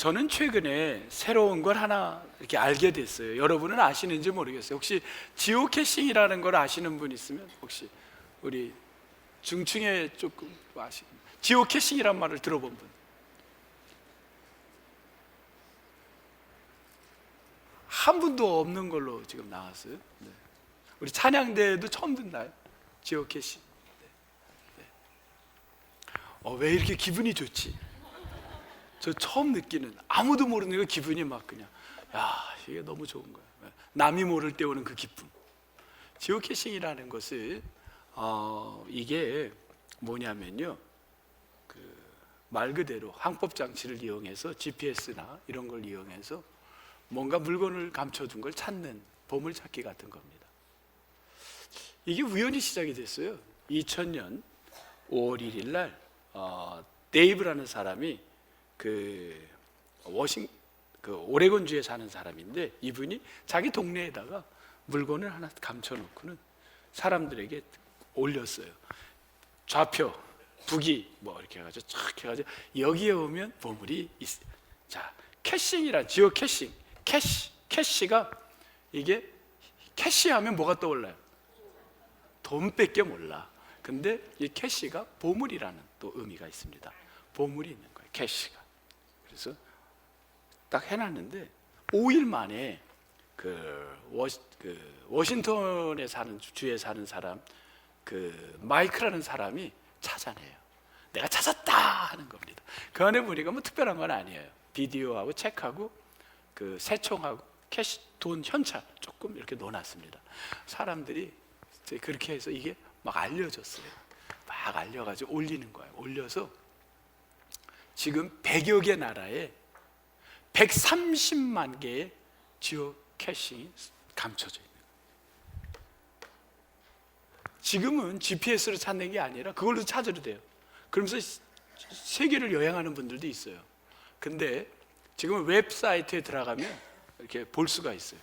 저는 최근에 새로운 걸 하나 이렇게 알게 됐어요. 여러분은 아시는지 모르겠어요. 혹시 지오캐싱이라는 걸 아시는 분 있으면 혹시 우리 중층에 조금 아시는 지오캐싱이란 말을 들어본 분? 한 분도 없는 걸로 지금 나왔어요. 네. 우리 찬양대에도 처음 듣나요? 지오캐싱. 네. 왜 이렇게 기분이 좋지? 저 처음 느끼는, 아무도 모르는 거 기분이 막 그냥, 야, 이게 너무 좋은 거야. 남이 모를 때 오는 그 기쁨. 지오캐싱이라는 것은 이게 뭐냐면요, 말 그대로 항법 장치를 이용해서 GPS나 이런 걸 이용해서 뭔가 물건을 감춰둔 걸 찾는 보물 찾기 같은 겁니다. 이게 우연히 시작이 됐어요. 2000년 5월 1일 날 데이브라는 사람이 오레곤주에 사는 사람인데, 이분이 자기 동네에다가 물건을 하나 감춰놓고는 사람들에게 올렸어요. 좌표, 북이 뭐 이렇게 해가지고 쫙 해가지고 여기에 오면 보물이 있어. 자, 캐싱이란 지오캐싱, 캐시가 이게 캐시하면 뭐가 떠올라요? 돈밖에 몰라. 근데 이 캐시가 보물이라는 또 의미가 있습니다. 보물이 있는 거예요, 캐시가. 그래서 딱 해놨는데 5일 만에 워싱턴에 사는 주에 사는 사람 마이크라는 사람이 찾아내요. 내가 찾았다 하는 겁니다. 그 안에 보니까 뭐 특별한 건 아니에요. 비디오하고 책하고 새총하고 캐시, 돈, 현찰 조금 이렇게 넣어놨습니다. 사람들이 그렇게 해서 이게 막 알려졌어요. 막 알려가지고 올리는 거예요. 올려서 지금 100여 개 나라에 130만 개의 지오캐싱이 감춰져 있는 거예요. 지금은 GPS로 찾는 게 아니라 그걸로 찾아도 돼요. 그러면서 세계를 여행하는 분들도 있어요. 근데 지금은 웹사이트에 들어가면 이렇게 볼 수가 있어요.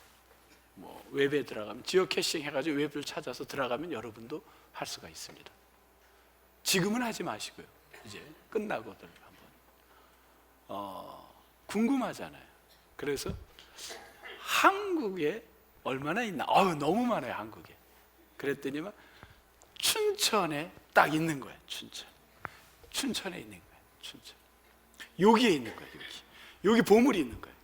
뭐 웹에 들어가면 지오캐싱 해가지고 웹을 찾아서 들어가면 여러분도 할 수가 있습니다. 지금은 하지 마시고요. 이제 끝나고들 한번 궁금하잖아요. 그래서 한국에 얼마나 있나? 너무 많아요, 한국에. 그랬더니만 춘천에 딱 있는 거예요. 춘천에 있는 거예요. 춘천. 여기에 있는 거예요. 여기 보물이 있는 거예요.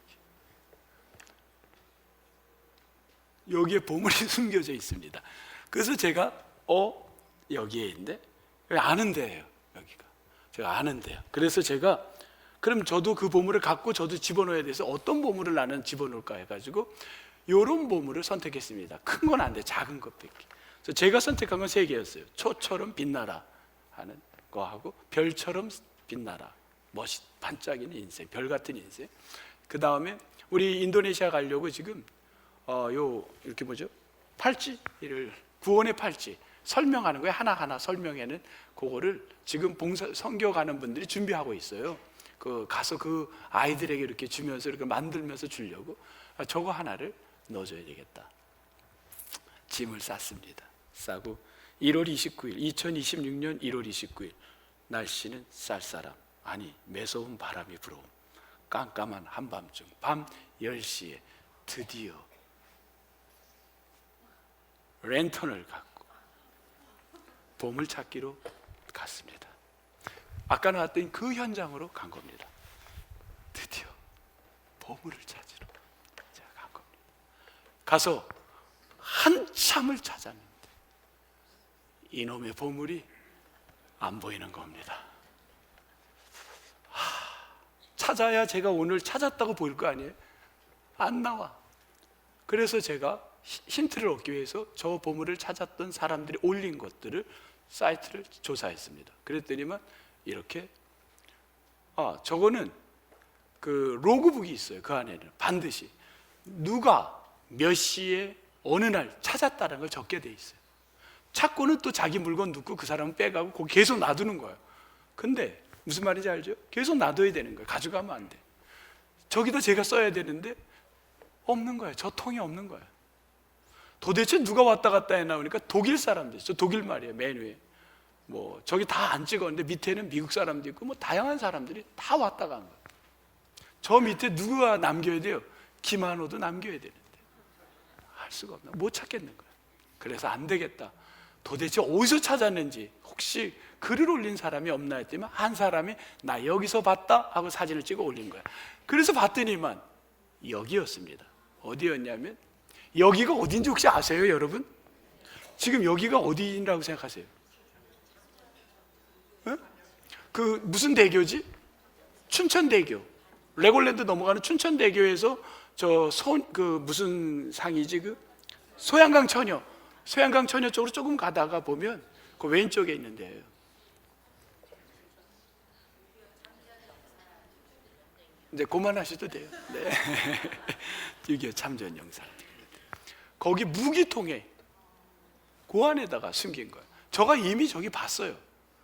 여기에 보물이 숨겨져 있습니다. 그래서 제가 여기에 있는데 아는 데예요. 여기가 제가 아는 데요. 그래서 제가 그럼 저도 그 보물을 갖고 저도 집어넣어야 돼서 어떤 보물을 나는 집어넣을까 해가지고 이런 보물을 선택했습니다. 큰 건 안 돼, 작은 것밖에. 그래서 제가 선택한 건 3개였어요. 초처럼 빛나라 하는 거하고 별처럼 빛나라, 반짝이는 인생, 별 같은 인생. 그 다음에 우리 인도네시아 가려고 지금 이렇게 뭐죠? 팔찌를, 구원의 팔찌 설명하는 거예요. 하나하나 설명하는 그거를 지금 선교 가는 분들이 준비하고 있어요. 가서 그 아이들에게 이렇게 주면서 이렇게 만들면서 주려고 저거 하나를 넣어줘야 되겠다. 짐을 쌌습니다. 싸고 2026년 1월 29일 날씨는 쌀쌀함, 아니 매서운 바람이 불어옴. 깜깜한 한밤중 밤 10시에 드디어 랜턴을 갖고 보물 찾기로 갔습니다. 아까 나왔던 그 현장으로 간 겁니다. 드디어 보물을 찾으러 제가 간 겁니다. 가서 한참을 찾았는데 이놈의 보물이 안 보이는 겁니다. 찾아야 제가 오늘 찾았다고 보일 거 아니에요? 안 나와. 그래서 제가 힌트를 얻기 위해서 저 보물을 찾았던 사람들이 올린 것들을 사이트를 조사했습니다. 그랬더니만 이렇게 저거는 로그북이 있어요. 그 안에는 반드시 누가 몇 시에 어느 날 찾았다는 걸 적게 돼 있어요. 찾고는 또 자기 물건 넣고 그 사람은 빼가고 거기 계속 놔두는 거예요. 근데 무슨 말인지 알죠? 계속 놔둬야 되는 거예요. 가져가면 안 돼. 저기다 제가 써야 되는데 없는 거예요. 저 통이 없는 거예요. 도대체 누가 왔다 갔다 해 나오니까 독일 사람들, 저 독일 말이에요. 맨 위에 뭐 저기 다 안 찍었는데 밑에는 미국 사람도 있고 뭐 다양한 사람들이 다 왔다 간 거예요. 저 밑에 누가 남겨야 돼요? 김한호도 남겨야 되는데 할 수가 없나, 못 찾겠는 거예요. 그래서 안 되겠다, 도대체 어디서 찾았는지, 혹시 글을 올린 사람이 없나 했더니 한 사람이 나 여기서 봤다 하고 사진을 찍어 올린 거야. 그래서 봤더니만 여기였습니다. 어디였냐면, 여기가 어딘지 혹시 아세요 여러분? 지금 여기가 어디라고 생각하세요? 네? 그 무슨 대교지? 춘천대교. 레골랜드 넘어가는 춘천대교에서 그 무슨 상이지, 그 소양강 처녀 쪽으로 조금 가다가 보면 그 왼쪽에 있는 데예요. 이제 그만하셔도 돼요. 네. 6.25 참전 영상. 거기 무기통에 그 안에다가 숨긴 거예요. 저가 이미 저기 봤어요.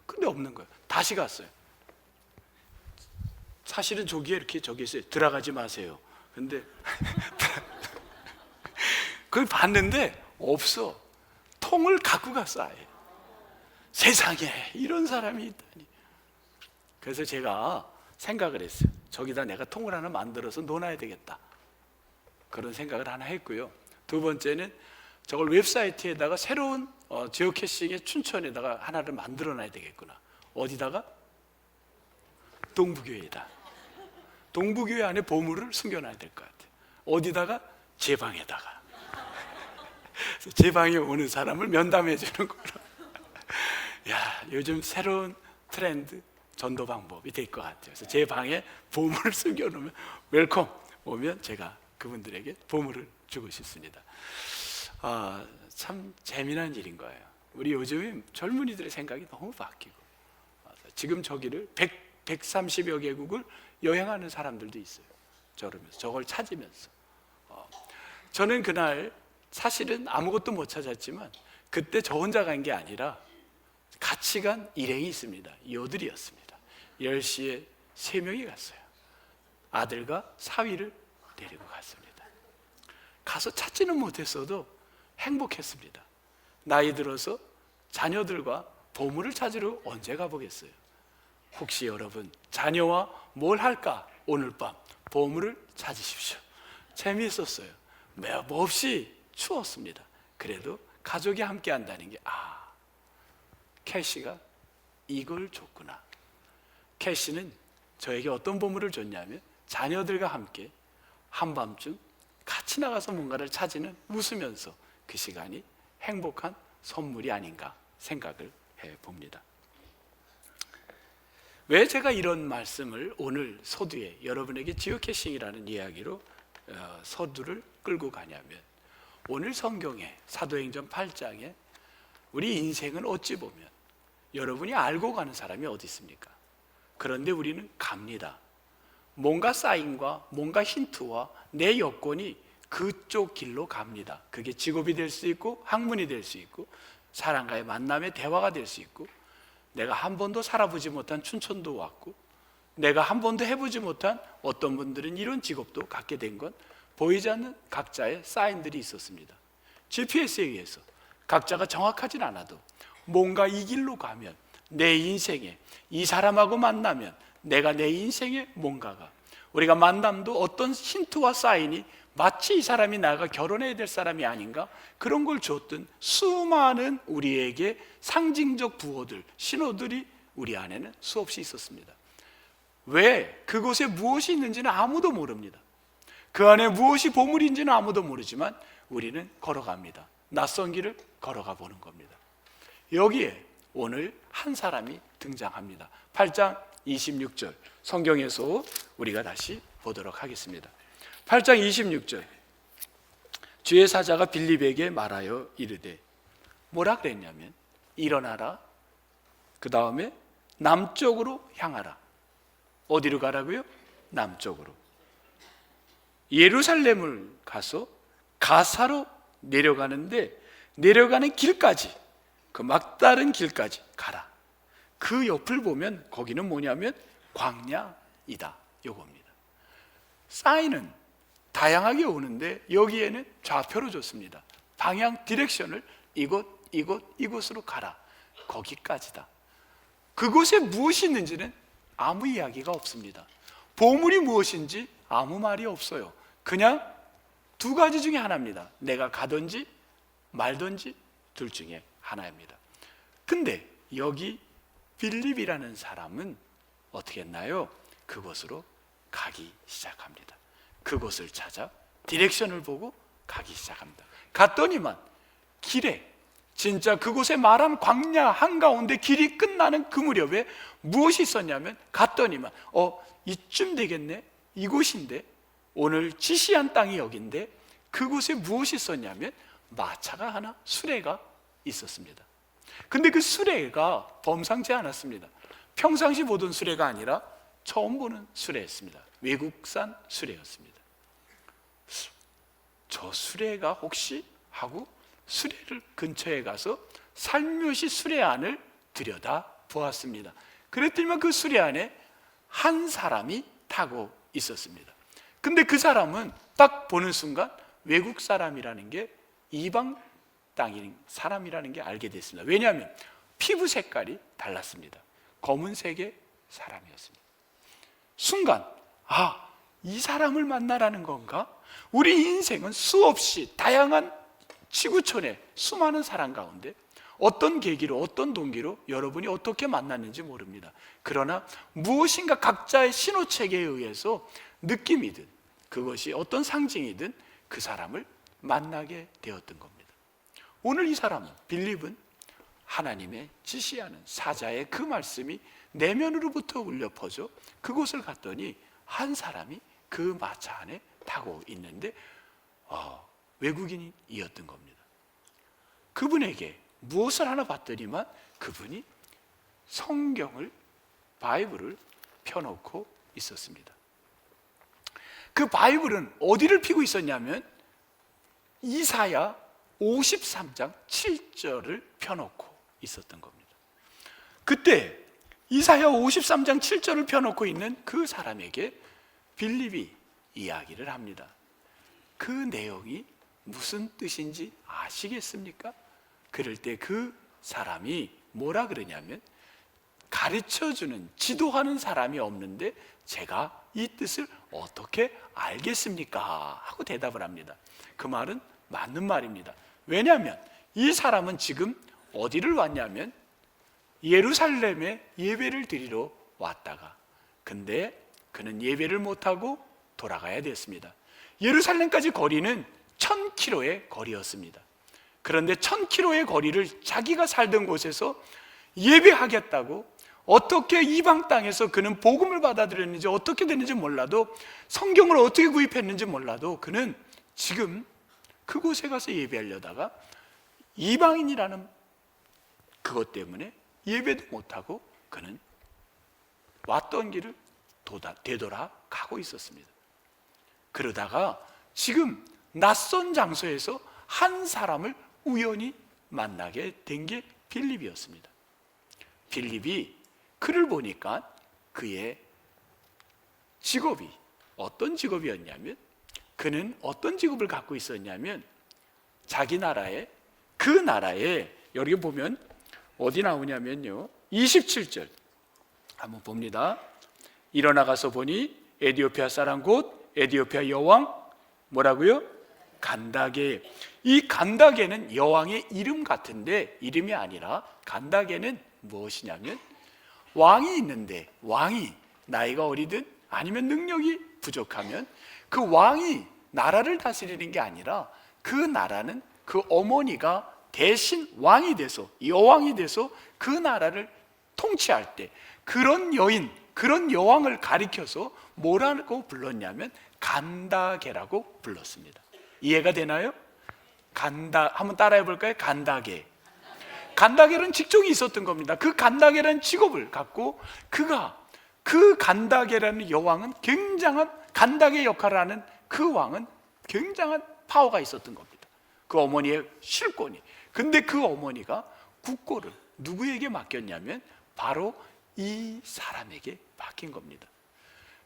근데 없는 거예요. 다시 갔어요. 사실은 저기에 이렇게 저기 있어요. 들어가지 마세요. 근데 그걸 봤는데 없어. 통을 갖고 갔어 아예. 세상에 이런 사람이 있다니. 그래서 제가 생각을 했어요. 저기다 내가 통을 하나 만들어서 놓아야 되겠다, 그런 생각을 하나 했고요. 두 번째는 저걸 웹사이트에다가 새로운 지오캐싱의 춘천에다가 하나를 만들어 놔야 되겠구나. 어디다가? 동부교회에다. 동부교회 안에 보물을 숨겨놔야 될 것 같아요. 어디다가? 제 방에다가. 제 방에 오는 사람을 면담해 주는 거로. 야, 요즘 새로운 트렌드 전도 방법이 될 것 같아요. 그래서 제 방에 보물을 숨겨놓으면 웰컴, 오면 제가 그분들에게 보물을 주고 싶습니다. 참 재미난 일인 거예요. 우리 요즘 젊은이들의 생각이 너무 바뀌고, 지금 저기를 130여 개국을 여행하는 사람들도 있어요. 저러면서, 저걸 찾으면서. 저는 그날 사실은 아무것도 못 찾았지만 그때 저 혼자 간 게 아니라 같이 간 일행이 있습니다. 여들이었습니다. 10시에 3명이 갔어요. 아들과 사위를 데리고 갔습니다. 가서 찾지는 못했어도 행복했습니다. 나이 들어서 자녀들과 보물을 찾으러 언제 가보겠어요? 혹시 여러분 자녀와 뭘 할까? 오늘 밤 보물을 찾으십시오. 재미있었어요. 몹시 추웠습니다. 그래도 가족이 함께 한다는 게, 캐시가 이걸 줬구나. 캐시는 저에게 어떤 보물을 줬냐면, 자녀들과 함께 한밤중 같이 나가서 뭔가를 찾으는, 웃으면서 그 시간이 행복한 선물이 아닌가 생각을 해봅니다. 왜 제가 이런 말씀을 오늘 서두에 여러분에게 지오캐싱이라는 이야기로 서두를 끌고 가냐면, 오늘 성경에 사도행전 8장에 우리 인생은 어찌 보면 여러분이 알고 가는 사람이 어디 있습니까? 그런데 우리는 갑니다. 뭔가 사인과 뭔가 힌트와 내 여건이 그쪽 길로 갑니다. 그게 직업이 될 수 있고, 학문이 될 수 있고, 사람과의 만남의 대화가 될 수 있고, 내가 한 번도 살아보지 못한 춘천도 왔고, 내가 한 번도 해보지 못한, 어떤 분들은 이런 직업도 갖게 된 건 보이지 않는 각자의 사인들이 있었습니다. GPS에 의해서 각자가 정확하진 않아도 뭔가 이 길로 가면, 내 인생에 이 사람하고 만나면 내가 내 인생에 뭔가가, 우리가 만남도 어떤 힌트와 사인이 마치 이 사람이 나가 결혼해야 될 사람이 아닌가, 그런 걸 줬던 수많은 우리에게 상징적 부호들, 신호들이 우리 안에는 수없이 있었습니다. 왜? 그곳에 무엇이 있는지는 아무도 모릅니다. 그 안에 무엇이 보물인지는 아무도 모르지만 우리는 걸어갑니다. 낯선 길을 걸어가 보는 겁니다. 여기에 오늘 한 사람이 등장합니다. 8장 26절 성경에서 우리가 다시 보도록 하겠습니다. 8장 26절, 주의 사자가 빌립에게 말하여 이르되, 뭐라 그랬냐면, 일어나라, 그 다음에 남쪽으로 향하라. 어디로 가라고요? 남쪽으로. 예루살렘을 가서 가사로 내려가는데, 내려가는 길까지, 그 막다른 길까지 가라. 그 옆을 보면 거기는 뭐냐면 광야이다, 요겁니다. 사인은 다양하게 오는데 여기에는 좌표로 줬습니다. 방향 디렉션을 이곳으로 가라, 거기까지다. 그곳에 무엇이 있는지는 아무 이야기가 없습니다. 보물이 무엇인지 아무 말이 없어요. 그냥 두 가지 중에 하나입니다. 내가 가든지 말든지 둘 중에 하나입니다. 근데 여기 빌립이라는 사람은 어떻게 했나요? 그곳으로 가기 시작합니다. 그곳을 찾아 디렉션을 보고 가기 시작합니다. 갔더니만 길에, 진짜 그곳에 말한 광야 한가운데 길이 끝나는 그 무렵에 무엇이 있었냐면, 갔더니만 이쯤 되겠네, 이곳인데, 오늘 지시한 땅이 여긴데, 그곳에 무엇이 있었냐면 마차가 하나, 수레가 있었습니다. 근데 그 수레가 범상치 않았습니다. 평상시 보던 수레가 아니라 처음 보는 수레였습니다. 외국산 수레였습니다. 저 수레가 혹시 하고 수레를 근처에 가서 살며시 수레 안을 들여다 보았습니다. 그랬더니만 그 수레 안에 한 사람이 타고 있었습니다. 근데 그 사람은 딱 보는 순간 외국 사람이라는 게, 이방 땅인 사람이라는 게 알게 됐습니다. 왜냐하면 피부 색깔이 달랐습니다. 검은색의 사람이었습니다. 순간 이 사람을 만나라는 건가? 우리 인생은 수없이 다양한 지구촌의 수많은 사람 가운데 어떤 계기로, 어떤 동기로 여러분이 어떻게 만났는지 모릅니다. 그러나 무엇인가 각자의 신호체계에 의해서 느낌이든 그것이 어떤 상징이든 그 사람을 만나게 되었던 겁니다. 오늘 이 사람은, 빌립은 하나님의 지시하는 사자의 그 말씀이 내면으로부터 울려 퍼져 그곳을 갔더니 한 사람이 그 마차 안에 타고 있는데 외국인이었던 겁니다. 그분에게 무엇을 하나 봤더니만 그분이 성경을, 바이블을 펴놓고 있었습니다. 그 바이블은 어디를 펴고 있었냐면 이사야 53장 7절을 펴놓고 있었던 겁니다. 그때 이사야 53장 7절을 펴놓고 있는 그 사람에게 빌립이 이야기를 합니다. 그 내용이 무슨 뜻인지 아시겠습니까? 그럴 때 그 사람이 뭐라 그러냐면, 가르쳐주는, 지도하는 사람이 없는데 제가 이 뜻을 어떻게 알겠습니까? 하고 대답을 합니다. 그 말은 맞는 말입니다. 왜냐하면 이 사람은 지금 어디를 왔냐면 예루살렘에 예배를 드리러 왔다가, 근데 그는 예배를 못하고 돌아가야 됐습니다. 예루살렘까지 거리는 1000km의 거리였습니다. 그런데 1000km의 거리를 자기가 살던 곳에서 예배하겠다고, 어떻게 이방 땅에서 그는 복음을 받아들였는지 어떻게 됐는지 몰라도, 성경을 어떻게 구입했는지 몰라도 그는 지금 그곳에 가서 예배하려다가 이방인이라는 그것 때문에 예배도 못하고 그는 왔던 길을 되돌아가고 있었습니다. 그러다가 지금 낯선 장소에서 한 사람을 우연히 만나게 된 게 빌립이었습니다. 빌립이 그를 보니까 그의 직업이 어떤 직업이었냐면, 그는 어떤 직업을 갖고 있었냐면, 자기 나라에, 그 나라에, 여기 보면 어디 나오냐면요, 27절 한번 봅니다. 일어나가서 보니 에디오피아 사람 곧 에디오피아 여왕 뭐라고요? 간다게. 이 간다게는 여왕의 이름 같은데 이름이 아니라, 간다게는 무엇이냐면, 왕이 있는데 왕이 나이가 어리든 아니면 능력이 부족하면 그 왕이 나라를 다스리는 게 아니라, 그 나라는 그 어머니가 대신 왕이 돼서, 여왕이 돼서 그 나라를 통치할 때 그런 여인, 그런 여왕을 가리켜서 뭐라고 불렀냐면 간다게라고 불렀습니다. 이해가 되나요? 한번 따라해 볼까요? 간다게. 간다게라는 직종이 있었던 겁니다. 그 간다게라는 직업을 갖고 그 간다게라는 여왕은 굉장한, 간다게 역할을 하는 그 왕은 굉장한 파워가 있었던 겁니다. 그 어머니의 실권이. 근데 그 어머니가 국고를 누구에게 맡겼냐면 바로 이 사람에게 맡긴 겁니다.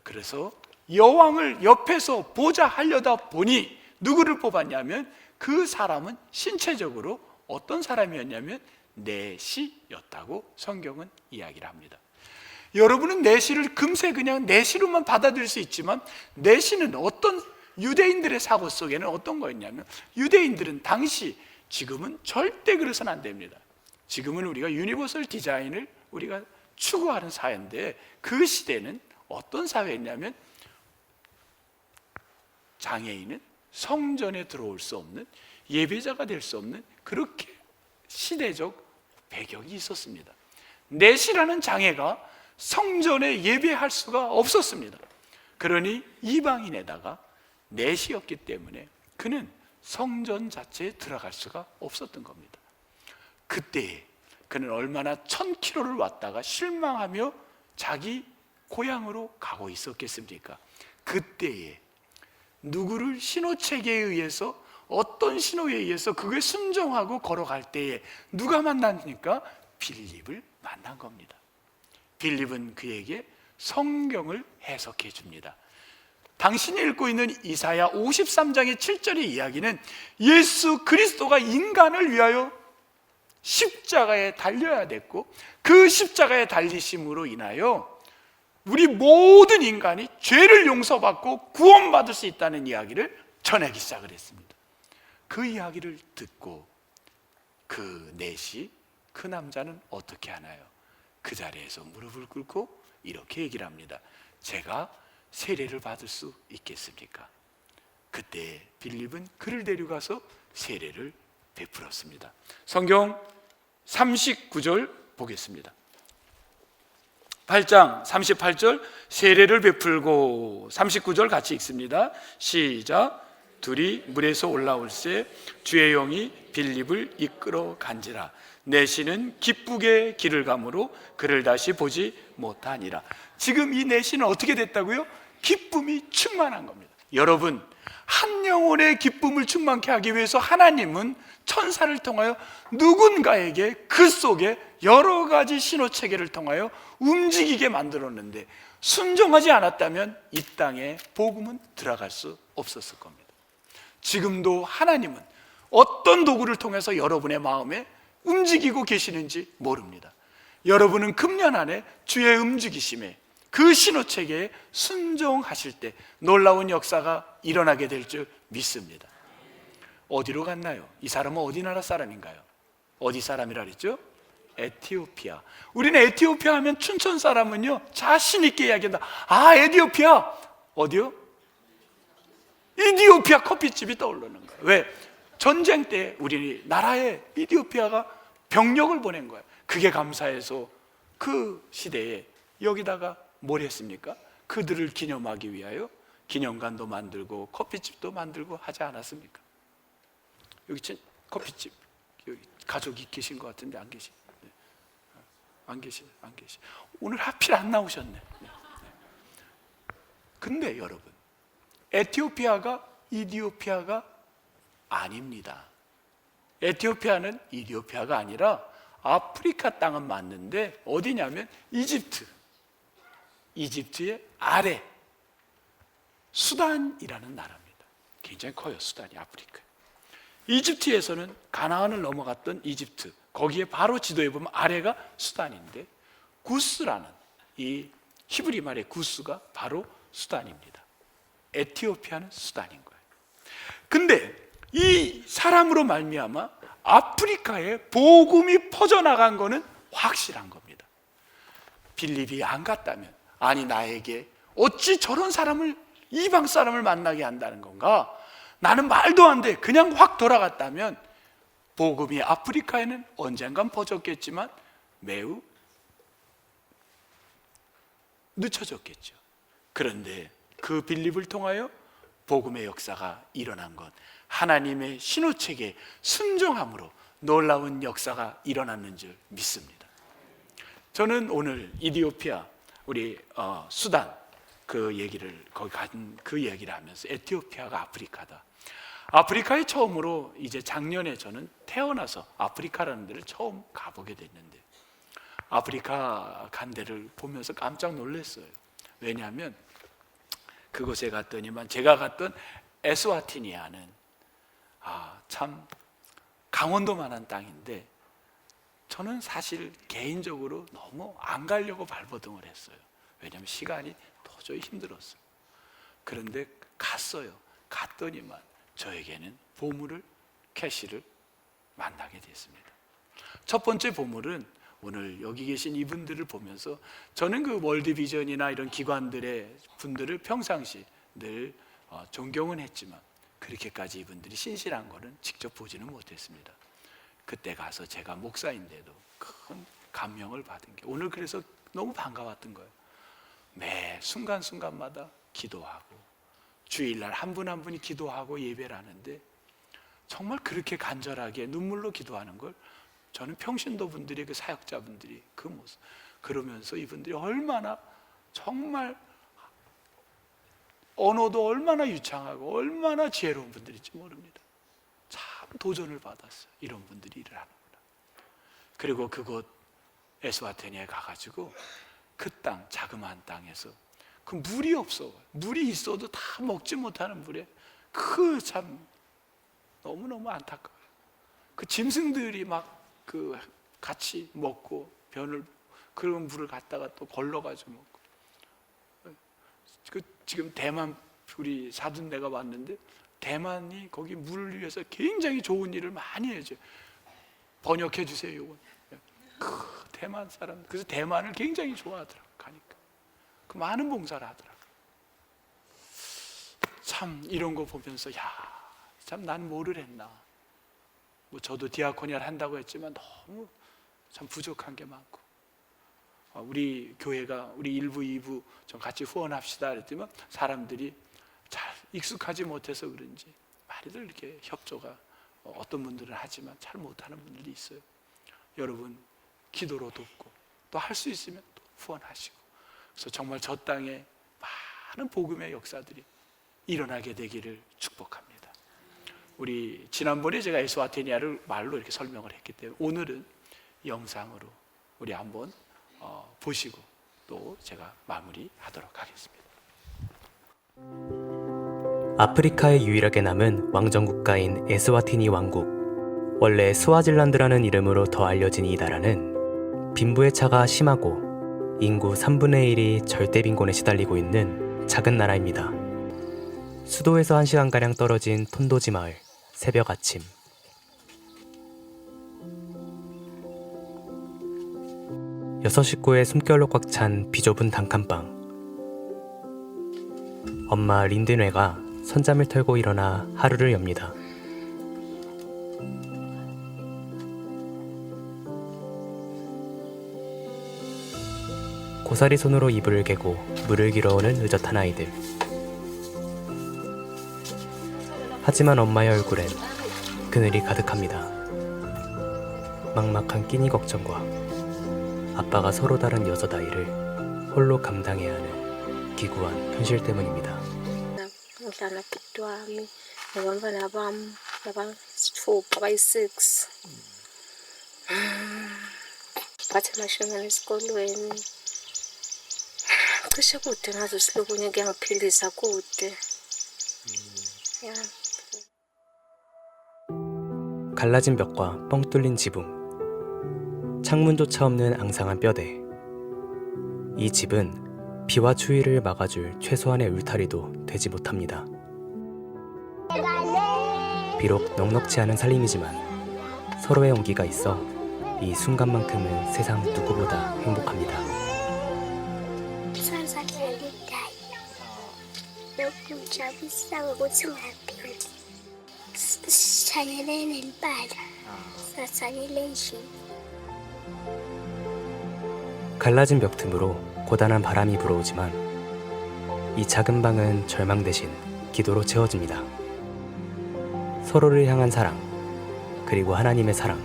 그래서 여왕을 옆에서 보자 하려다 보니 누구를 뽑았냐면, 그 사람은 신체적으로 어떤 사람이었냐면 넷이었다고 성경은 이야기를 합니다. 여러분은 내시를 금세 그냥 내시로만 받아들일 수 있지만, 내시는 어떤 유대인들의 사고 속에는 어떤 거였냐면, 유대인들은 당시, 지금은 절대 그래서는 안 됩니다. 지금은 우리가 유니버설 디자인을 우리가 추구하는 사회인데, 그 시대는 어떤 사회였냐면, 장애인은 성전에 들어올 수 없는, 예배자가 될 수 없는, 그렇게 시대적 배경이 있었습니다. 내시라는 장애가 성전에 예배할 수가 없었습니다. 그러니 이방인에다가 내시였기 때문에 그는 성전 자체에 들어갈 수가 없었던 겁니다. 그때 그는 얼마나 1000km를 왔다가 실망하며 자기 고향으로 가고 있었겠습니까? 그때에 누구를 신호체계에 의해서, 어떤 신호에 의해서 그게 순종하고 걸어갈 때에 누가 만났습니까? 빌립을 만난 겁니다. 빌립은 그에게 성경을 해석해 줍니다. 당신이 읽고 있는 이사야 53장의 7절의 이야기는 예수 그리스도가 인간을 위하여 십자가에 달려야 됐고, 그 십자가에 달리심으로 인하여 우리 모든 인간이 죄를 용서받고 구원받을 수 있다는 이야기를 전하기 시작을 했습니다. 그 이야기를 듣고 그 내시, 그 남자는 어떻게 하나요? 그 자리에서 무릎을 꿇고 이렇게 얘기를 합니다. 제가 세례를 받을 수 있겠습니까? 그때 빌립은 그를 데려가서 세례를 베풀었습니다. 성경 39절 보겠습니다. 8장 38절, 세례를 베풀고, 39절 같이 읽습니다. 시작. 둘이 물에서 올라올새 주의 영이 빌립을 이끌어 간지라. 내시는 기쁘게 길을 가므로 그를 다시 보지 못하니라. 지금 이 내시는 어떻게 됐다고요? 기쁨이 충만한 겁니다. 여러분, 한 영혼의 기쁨을 충만케 하기 위해서 하나님은 천사를 통하여 누군가에게 그 속에 여러 가지 신호체계를 통하여 움직이게 만들었는데, 순종하지 않았다면 이 땅에 복음은 들어갈 수 없었을 겁니다. 지금도 하나님은 어떤 도구를 통해서 여러분의 마음에 움직이고 계시는지 모릅니다. 여러분은 금년 안에 주의 움직이심에, 그 신호체계에 순종하실 때 놀라운 역사가 일어나게 될 줄 믿습니다. 어디로 갔나요? 이 사람은 어디 나라 사람인가요? 어디 사람이라 그랬죠? 에티오피아. 우리는 에티오피아 하면 춘천 사람은요, 자신 있게 이야기한다. 아, 에티오피아. 어디요? 이디오피아 커피집이 떠오르는 거예요. 왜? 전쟁 때 우리나라에 이디오피아가 병력을 보낸 거예요. 그게 감사해서 그 시대에 여기다가 뭘 했습니까? 그들을 기념하기 위하여 기념관도 만들고 커피집도 만들고 하지 않았습니까? 여기 커피집, 여기 가족이 계신 것 같은데 안 계시? 네. 안 계시? 오늘 하필 안 나오셨네. 네. 근데 여러분, 에티오피아가 이디오피아가 아닙니다. 에티오피아는 이디오피아가 아니라 아프리카 땅은 맞는데 어디냐면 이집트. 이집트의 아래 수단이라는 나라입니다. 굉장히 커요. 수단이 아프리카. 이집트에서는 가나안을 넘어갔던 이집트, 거기에 바로 지도에 보면 아래가 수단인데, 구스라는 이 히브리 말의 구스가 바로 수단입니다. 에티오피아는 수단인 거예요. 근데 이 사람으로 말미암아 아프리카에 복음이 퍼져나간 거는 확실한 겁니다. 빌립이 안 갔다면, 아니 나에게 어찌 저런 사람을, 이방 사람을 만나게 한다는 건가? 나는 말도 안 돼. 그냥 확 돌아갔다면 복음이 아프리카에는 언젠간 퍼졌겠지만 매우 늦춰졌겠죠. 그런데 그 빌립을 통하여 복음의 역사가 일어난 것, 하나님의 신호체계에 순종함으로 놀라운 역사가 일어났는 줄 믿습니다. 저는 오늘 이디오피아, 우리 수단, 그 얘기를, 거기 간 그 얘기를 하면서 에티오피아가 아프리카다. 아프리카에 처음으로 이제 작년에 저는 태어나서 아프리카라는 데를 처음 가보게 됐는데, 아프리카 간 데를 보면서 깜짝 놀랐어요. 왜냐하면 그곳에 갔더니만 제가 갔던 에스와티니아는 참 강원도만한 땅인데 저는 사실 개인적으로 너무 안 가려고 발버둥을 했어요. 왜냐하면 시간이 도저히 힘들었어요. 그런데 갔어요. 갔더니만 저에게는 보물을, 캐시를 만나게 됐습니다. 첫 번째 보물은 오늘 여기 계신 이분들을 보면서 저는 그 월드비전이나 이런 기관들의 분들을 평상시 늘 존경은 했지만 그렇게까지 이분들이 신실한 거는 직접 보지는 못했습니다. 그때 가서 제가 목사인데도 큰 감명을 받은 게 오늘 그래서 너무 반가웠던 거예요. 매 순간순간마다 기도하고 주일날 한 분 한 분이 기도하고 예배를 하는데 정말 그렇게 간절하게 눈물로 기도하는 걸 저는 평신도 분들이, 그 사역자분들이 그 모습, 그러면서 이분들이 얼마나 정말 언어도 얼마나 유창하고 얼마나 지혜로운 분들일지 모릅니다. 참 도전을 받았어요. 이런 분들이 일을 하는구나. 그리고 그곳 에스와티니에 가가지고 그 땅, 자그마한 땅에서 그 물이 없어. 물이 있어도 다 먹지 못하는 물에 그 참 너무너무 안타까워요. 그 짐승들이 막 그 같이 먹고 변을, 그런 물을 갖다가 또 걸러가지고 먹고. 그 지금 대만 우리 사돈네가 왔는데 대만이 거기 물을 위해서 굉장히 좋은 일을 많이 해줘요. 번역해 주세요. 이건 그 대만 사람, 그래서 대만을 굉장히 좋아하더라고. 가니까 그 많은 봉사를 하더라고. 참 이런 거 보면서 참 난 뭐를 했나. 뭐 저도 디아코니아를 한다고 했지만 너무 참 부족한 게 많고, 우리 교회가 우리 1부, 2부 좀 같이 후원합시다 그랬더니 사람들이 잘 익숙하지 못해서 그런지 많이들 이렇게 협조가 어떤 분들은 하지만 잘 못하는 분들이 있어요. 여러분 기도로 돕고 또 할 수 있으면 또 후원하시고, 그래서 정말 저 땅에 많은 복음의 역사들이 일어나게 되기를 축복합니다. 우리 지난번에 제가 에스와티니아를 말로 이렇게 설명을 했기 때문에 오늘은 영상으로 우리 한번 보시고 또 제가 마무리하도록 하겠습니다. 아프리카에 유일하게 남은 왕정 국가인 에스와티니 왕국. 원래 스와질란드라는 이름으로 더 알려진 이 나라는 빈부의 차가 심하고 인구 3분의 1이 절대 빈곤에 시달리고 있는 작은 나라입니다. 수도에서 1시간가량 떨어진 톤도지 마을. 새벽 아침. 여섯 식구의 숨결로 꽉 찬 비좁은 단칸방. 엄마 린드뇌가 선잠을 털고 일어나 하루를 엽니다. 고사리 손으로 이불을 개고 물을 길어오는 의젓한 아이들. 하지만 엄마의 얼굴엔 그늘이 가득합니다. 막막한 끼니 걱정과 아빠가 서로 다른 6아이를 홀로 감당해야 하는 기구한 현실 때문입니다. kushe kude ngazo silokunye kuyangiphilisa kude. 갈라진 벽과 뻥 뚫린 지붕, 창문조차 없는 앙상한 뼈대. 이 집은 비와 추위를 막아줄 최소한의 울타리도 되지 못합니다. 비록 넉넉지 않은 살림이지만 서로의 온기가 있어 이 순간만큼은 세상 누구보다 행복합니다. 갈라진 벽 틈으로 고단한 바람이 불어오지만 이 작은 방은 절망 대신 기도로 채워집니다. 서로를 향한 사랑, 그리고 하나님의 사랑,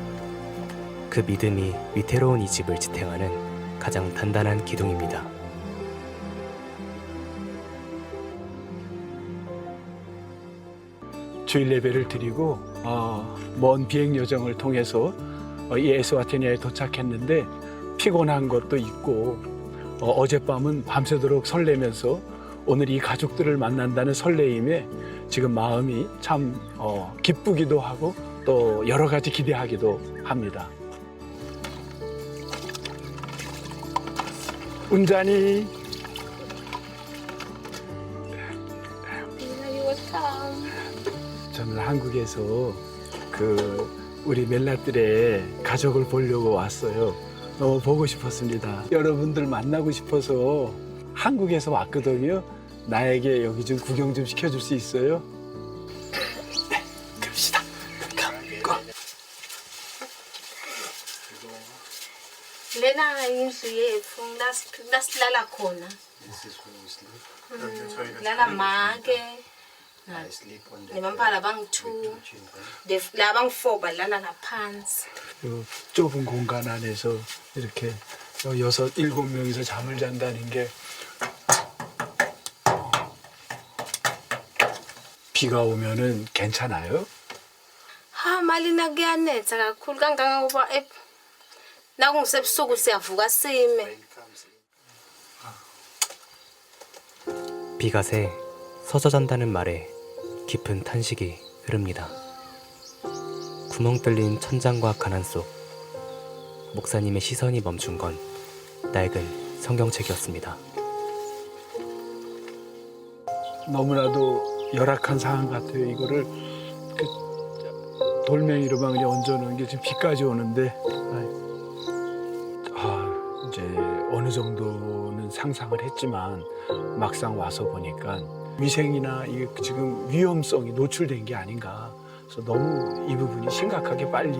그 믿음이 위태로운 이 집을 지탱하는 가장 단단한 기둥입니다. 주일 예배를 드리고 먼 비행 여정을 통해서 이 에스와티니아에 도착했는데 피곤한 것도 있고 어젯밤은 밤새도록 설레면서 오늘 이 가족들을 만난다는 설레임에 지금 마음이 참 기쁘기도 하고 또 여러 가지 기대하기도 합니다. 운잔이. You will come. 저는 한국에서 우리 멜라들의 가족을 보려고 왔어요. 너무 보고 싶었습니다. 여러분들 만나고 싶어서 한국에서 왔거든요. 나에게 여기 좀 구경 좀 시켜줄 수 있어요? 네, 갑시다. 고. Lena indlu nasilala khona. Lala make. Nabantwana bangi-2. La bangi-4 balala ngaphansi. 요 좁은 공간 안에서 이렇게 6, 7명이서 잠을 잔다는 게 비가 오면은 괜찮아요? Mali na kuyanetha kakhulu kangangokuba nakungisebusuku siyavuka sime. 비가 새 서서 잔다는 말에 깊은 탄식이 흐릅니다. 구멍 뚫린 천장과 가난 속 목사님의 시선이 멈춘 건 낡은 성경책이었습니다. 너무나도 열악한 상황 같아요. 이거를 돌멩이로만 그냥 얹어놓은 게 지금 비까지 오는데 이제 어느 정도는 상상을 했지만 막상 와서 보니까 위생이나 이게 지금 위험성이 노출된 게 아닌가. 그래서 너무 이 부분이 심각하게 빨리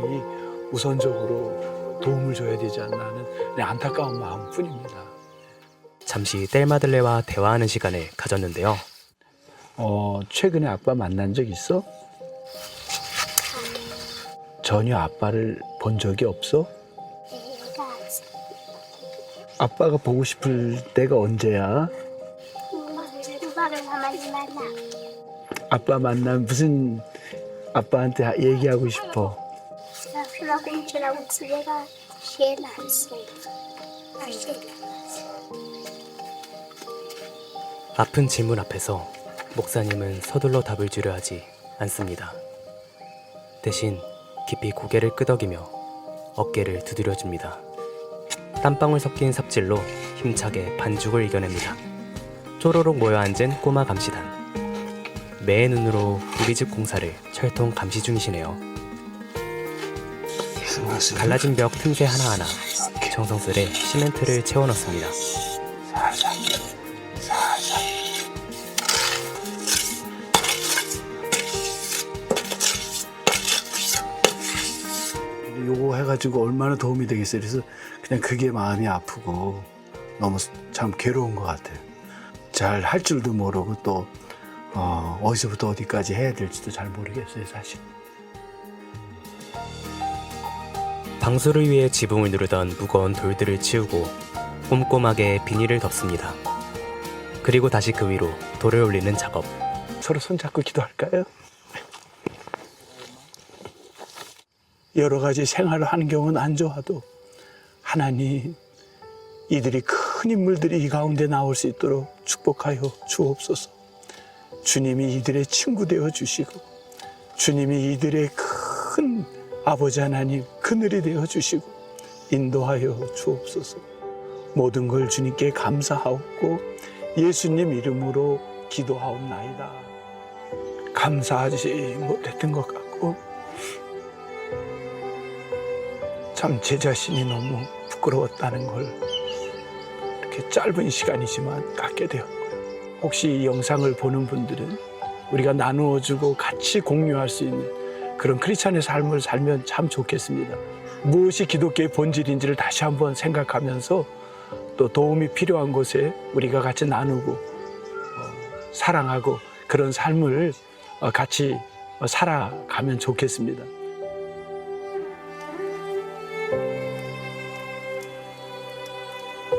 우선적으로 도움을 줘야 되지 않나 하는 그냥 안타까운 마음뿐입니다. 잠시 뗄마들레와 대화하는 시간을 가졌는데요. 최근에 아빠 만난 적 있어? 전혀 아빠를 본 적이 없어? 아빠가 보고 싶을 때가 언제야? 아빠 만나면 무슨 아빠한테 얘기하고 싶어? 아픈 질문 앞에서 목사님은 서둘러 답을 주려 하지 않습니다. 대신 깊이 고개를 끄덕이며 어깨를 두드려줍니다. 땀방울 섞인 삽질로 힘차게 반죽을 이겨냅니다. 쪼로록 모여 앉은 꼬마 감시단. 매의 눈으로 우리 집 공사를 철통 감시 중이시네요. 갈라진 벽 틈새 하나하나 정성스레 시멘트를 채워 넣습니다. 요거 해가지고 얼마나 도움이 되겠어요. 그래서 그냥 그게 마음이 아프고 너무 참 괴로운 것 같아요. 잘 할 줄도 모르고 또 어디서부터 어디까지 해야 될지도 잘 모르겠어요, 사실. 방수를 위해 지붕을 누르던 무거운 돌들을 치우고 꼼꼼하게 비닐을 덮습니다. 그리고 다시 그 위로 돌을 올리는 작업. 서로 손잡고 기도할까요? 여러 가지 생활을 하는 경우는 안 좋아도 하나님, 이들이 큰 인물들이 이 가운데 나올 수 있도록 축복하여 주옵소서. 주님이 이들의 친구 되어 주시고 주님이 이들의 큰 아버지 하나님 그늘이 되어 주시고 인도하여 주옵소서. 모든 걸 주님께 감사하옵고 예수님 이름으로 기도하옵나이다. 감사하지 못했던 것 같고 참 제 자신이 너무 부끄러웠다는 걸 이렇게 짧은 시간이지만 갖게 되었고요. 혹시 이 영상을 보는 분들은 우리가 나누어주고 같이 공유할 수 있는 그런 크리스찬의 삶을 살면 참 좋겠습니다. 무엇이 기독교의 본질인지를 다시 한번 생각하면서 또 도움이 필요한 곳에 우리가 같이 나누고 사랑하고 그런 삶을 같이 살아가면 좋겠습니다.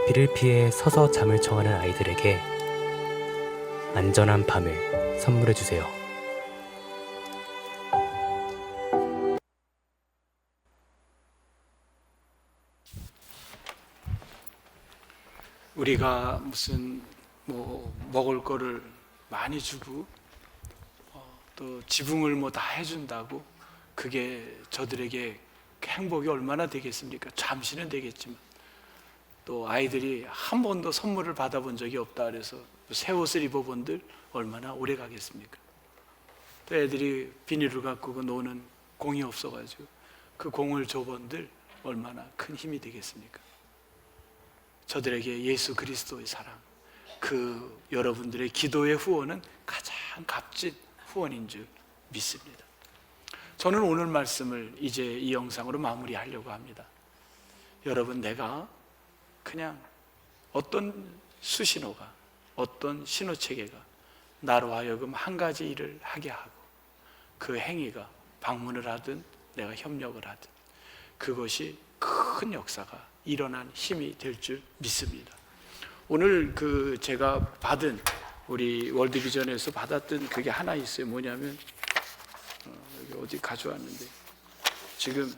비를 피해 서서 잠을 청하는 아이들에게 안전한 밤을 선물해 주세요. 우리가 무슨 먹을 거를 많이 주고 또 지붕을 다 해준다고 그게 저들에게 행복이 얼마나 되겠습니까? 잠시는 되겠지만 또 아이들이 한 번도 선물을 받아본 적이 없다 그래서 새 옷을 입어본들 얼마나 오래 가겠습니까? 또 애들이 비닐을 갖고 노는 공이 없어가지고 그 공을 줘본들 얼마나 큰 힘이 되겠습니까? 저들에게 예수 그리스도의 사랑, 그 여러분들의 기도의 후원은 가장 값진 후원인 줄 믿습니다. 저는 오늘 말씀을 이제 이 영상으로 마무리하려고 합니다. 여러분, 내가 그냥 어떤 수신호가, 어떤 신호체계가 나로 하여금 한 가지 일을 하게 하고 그 행위가 방문을 하든 내가 협력을 하든 그것이 큰 역사가 일어난 힘이 될 줄 믿습니다. 오늘 그 제가 받은 우리 월드비전에서 받았던 그게 하나 있어요. 뭐냐면 여기 어디 가져왔는데 지금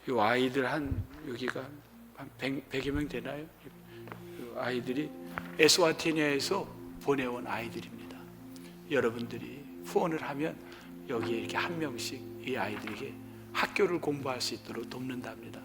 이 아이들 여기가 한 100여 명 되나요? 그 아이들이 에스와티니아에서 보내온 아이들입니다. 여러분들이 후원을 하면 여기에 이렇게 한 명씩 이 아이들에게 학교를 공부할 수 있도록 돕는답니다.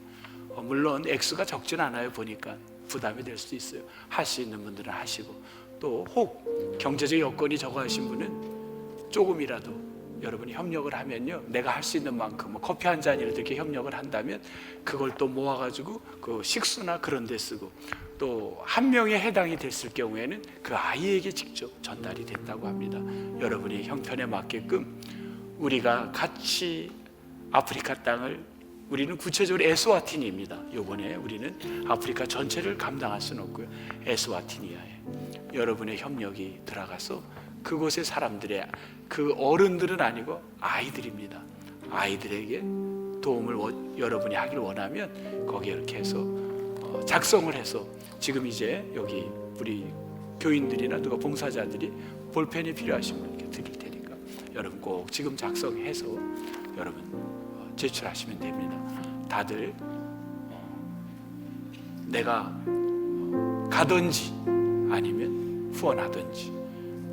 물론 액수가 적진 않아요. 보니까 부담이 될 수도 있어요. 할 수 있는 분들은 하시고, 또 혹 경제적 여건이 적어하신 분은 조금이라도 여러분이 협력을 하면요, 내가 할 수 있는 만큼 커피 한 잔이라도 이렇게 협력을 한다면 그걸 또 모아가지고 그 식수나 그런 데 쓰고, 또 한 명에 해당이 됐을 경우에는 그 아이에게 직접 전달이 된다고 합니다. 여러분이 형편에 맞게끔 우리가 같이 아프리카 땅을, 우리는 구체적으로 에스와티니입니다. 이번에 우리는 아프리카 전체를 감당할 수는 없고요, 에스와티니아에 여러분의 협력이 들어가서 그곳의 사람들의, 그 어른들은 아니고 아이들입니다. 아이들에게 도움을 여러분이 하길 원하면 거기에 이렇게 해서 작성을 해서, 지금 이제 여기 우리 교인들이나 누가 봉사자들이 볼펜이 필요하신 분에게 드릴 테니까 여러분 꼭 지금 작성해서 여러분 제출하시면 됩니다. 다들 내가 가든지 아니면 후원하든지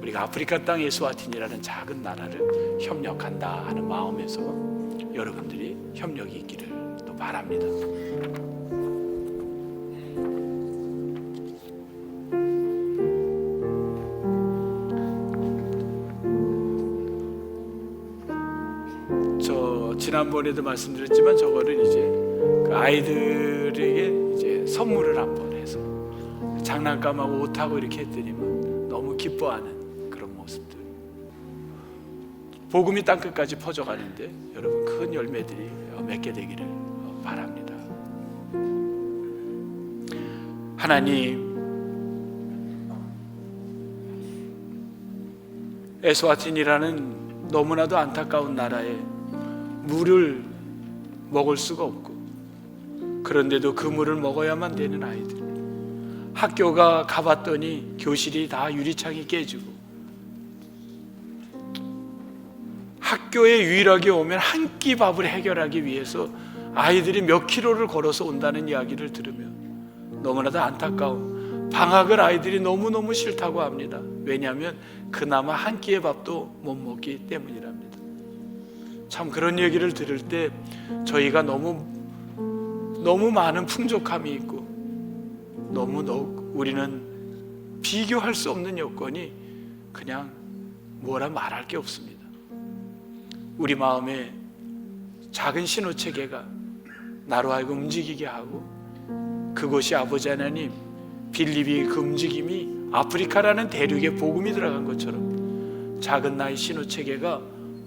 우리가 아프리카 땅 에스와티니라는 작은 나라를 협력한다 하는 마음에서 여러분들이 협력이 있기를 또 바랍니다. 지난번에도 말씀드렸지만 저거를 이제 그 아이들에게 이제 선물을 한번 해서 장난감하고 옷하고 이렇게 했더니만 너무 기뻐하는 그런 모습들. 복음이 땅끝까지 퍼져가는데 여러분 큰 열매들이 맺게 되기를 바랍니다. 하나님, 에스와틴이라는 너무나도 안타까운 나라에 물을 먹을 수가 없고, 그런데도 그 물을 먹어야만 되는 아이들, 학교가 가봤더니 교실이 다 유리창이 깨지고, 학교에 유일하게 오면 한 끼 밥을 해결하기 위해서 아이들이 몇 킬로를 걸어서 온다는 이야기를 들으면 너무나도 안타까운, 방학을 아이들이 너무너무 싫다고 합니다. 왜냐하면 그나마 한 끼의 밥도 못 먹기 때문이랍니다. 참 그런 얘기를 들을 때 저희가 너무 많은 풍족함이 있고 우리는 비교할 수 없는 여건이 그냥 뭐라 말할 게 없습니다. 우리 마음에 작은 신호체계가 나로 하여금 움직이게 하고, 그것이 아버지 하나님 빌립이 그 움직임이 아프리카라는 대륙에 복음이 들어간 것처럼 작은 나의 신호체계가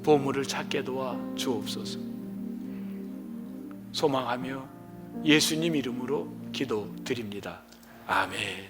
보물을 찾게 도와 주옵소서. 소망하며 예수님 이름으로 기도드립니다. 아멘.